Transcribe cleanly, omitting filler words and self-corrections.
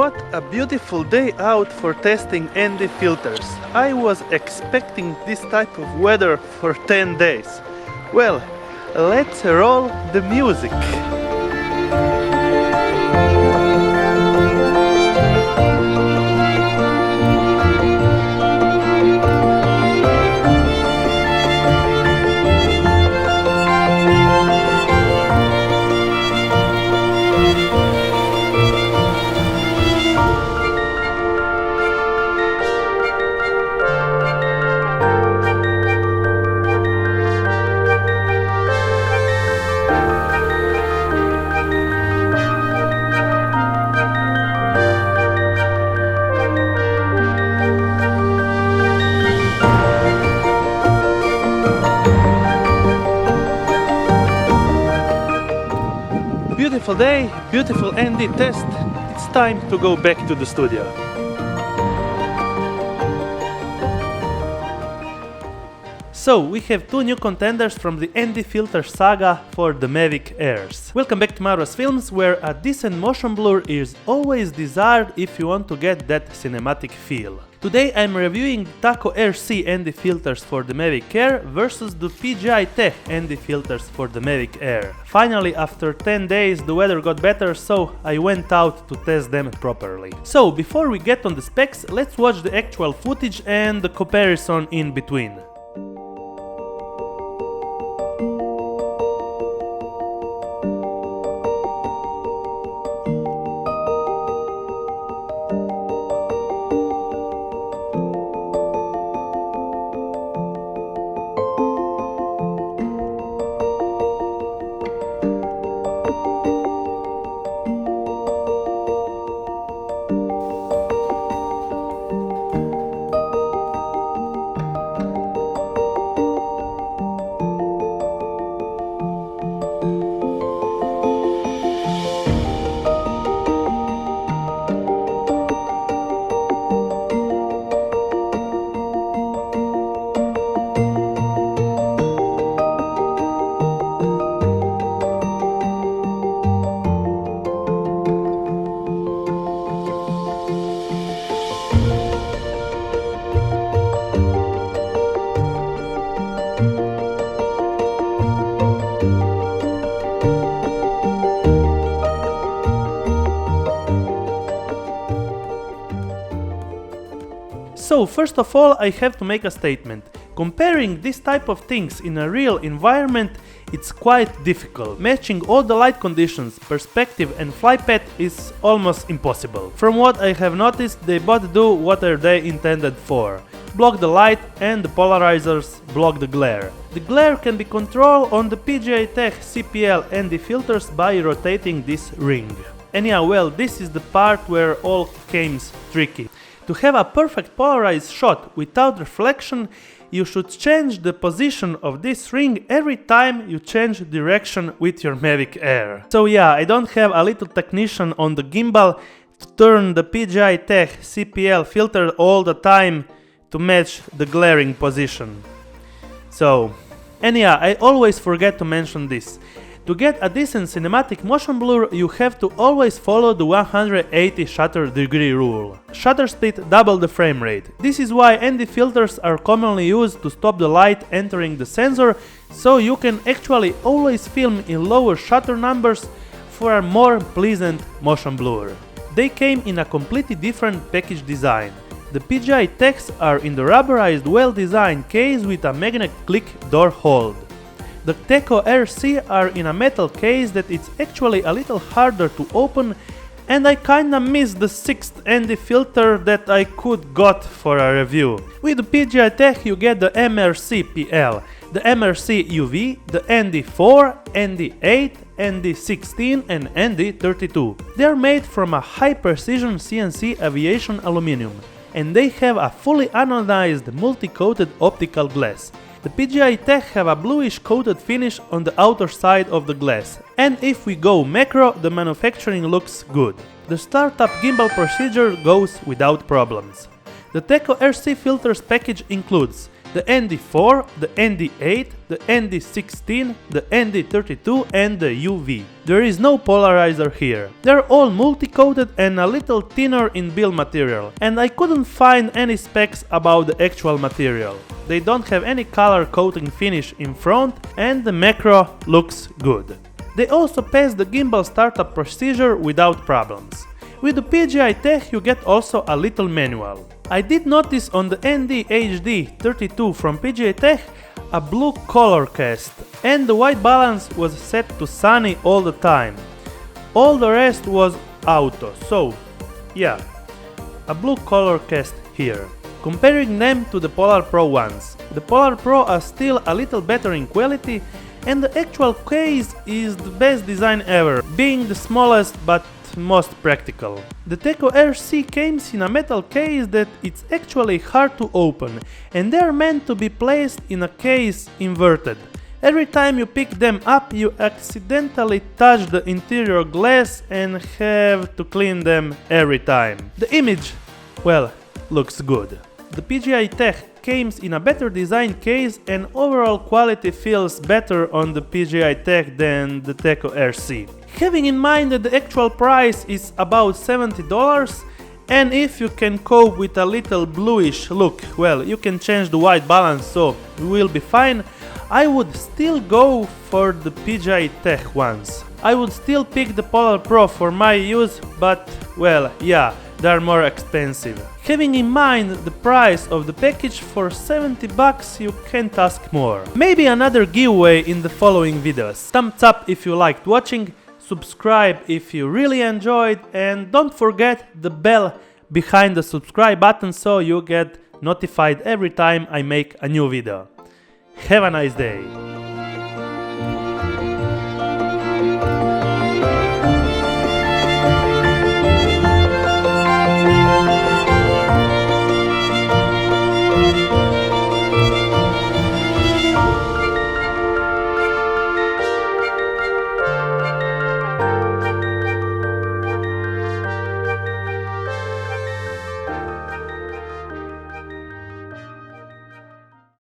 What a beautiful day out for testing ND filters. I was expecting this type of weather for 10 days. Well, let's roll the music. Beautiful day, beautiful ND test. It's time to go back to the studio. So, we have two new contenders from the ND filter saga for the MAVIC Airs. Welcome back to MAURO'S Films, where a decent motion blur is always desired if you want to get that cinematic feel. Today I'm reviewing Taco RC ND filters for the MAVIC Air versus the PGYTECH ND filters for the MAVIC Air. Finally, after 10 days the weather got better, so I went out to test them properly. So before we get on the specs, let's watch the actual footage and the comparison in between. So first of all, I have to make a statement. Comparing this type of things in a real environment, it's quite difficult. Matching all the light conditions, perspective and fly path is almost impossible. From what I have noticed, they both do what are they intended for. Block the light, and the polarizers block the glare. The glare can be controlled on the PGYTECH CPL ND filters by rotating this ring. And yeah, well, this is the part where all game's tricky. To have a perfect polarized shot without reflection, you should change the position of this ring every time you change direction with your MAVIC Air. So yeah, I don't have a little technician on the gimbal to turn the PGYTECH CPL filter all the time to match the glaring position. So, and yeah, I always forget to mention this. To get a decent cinematic motion blur, you have to always follow the 180 shutter degree rule. Shutter speed double the frame rate. This is why ND filters are commonly used to stop the light entering the sensor, so you can actually always film in lower shutter numbers for a more pleasant motion blur. They came in a completely different package design. The PGYTECHs are in the rubberized well-designed case with a magnet click door hold. The Taco RC are in a metal case that it's actually a little harder to open, and I kinda missed the 6th ND filter that I could got for a review. With the PGYTECH you get the MRC PL, the MRC UV, the ND4, ND8, ND16 and ND32. They are made from a high precision CNC aviation aluminum, and they have a fully anodized multi-coated optical glass. The PGYTECH have a bluish coated finish on the outer side of the glass, and if we go macro, the manufacturing looks good. The startup gimbal procedure goes without problems. The Taco RC filters package includes the ND4, the ND8, the ND16, the ND32 and the UV. There is no polarizer here. They're all multi-coated and a little thinner in build material, and I couldn't find any specs about the actual material. They don't have any color coating finish in front and the macro looks good. They also passed the gimbal startup procedure without problems. With the PGYTECH you get also a little manual. I did notice on the ND32 from PGYTECH a blue color cast, and the white balance was set to sunny all the time. All the rest was auto, so yeah, a blue color cast here. Comparing them to the Polar Pro ones, the Polar Pro are still a little better in quality, and the actual case is the best design ever, being the smallest but most practical. The Taco RC comes in a metal case that it's actually hard to open, and they are meant to be placed in a case inverted. Every time you pick them up you accidentally touch the interior glass and have to clean them every time. The image, well, looks good. The PGYTECH comes in a better design case and overall quality feels better on the PGYTECH than the Taco RC. Having in mind that the actual price is about $70, and if you can cope with a little bluish look, well, you can change the white balance so you will be fine, I would still go for the PGYTECH ones. I would still pick the Polar Pro for my use, but well, yeah, they are more expensive. Having in mind the price of the package, for $70 you can't ask more. Maybe another giveaway in the following videos. Thumbs up if you liked watching, subscribe if you really enjoyed, and don't forget the bell behind the subscribe button so you get notified every time I make a new video. Have a nice day!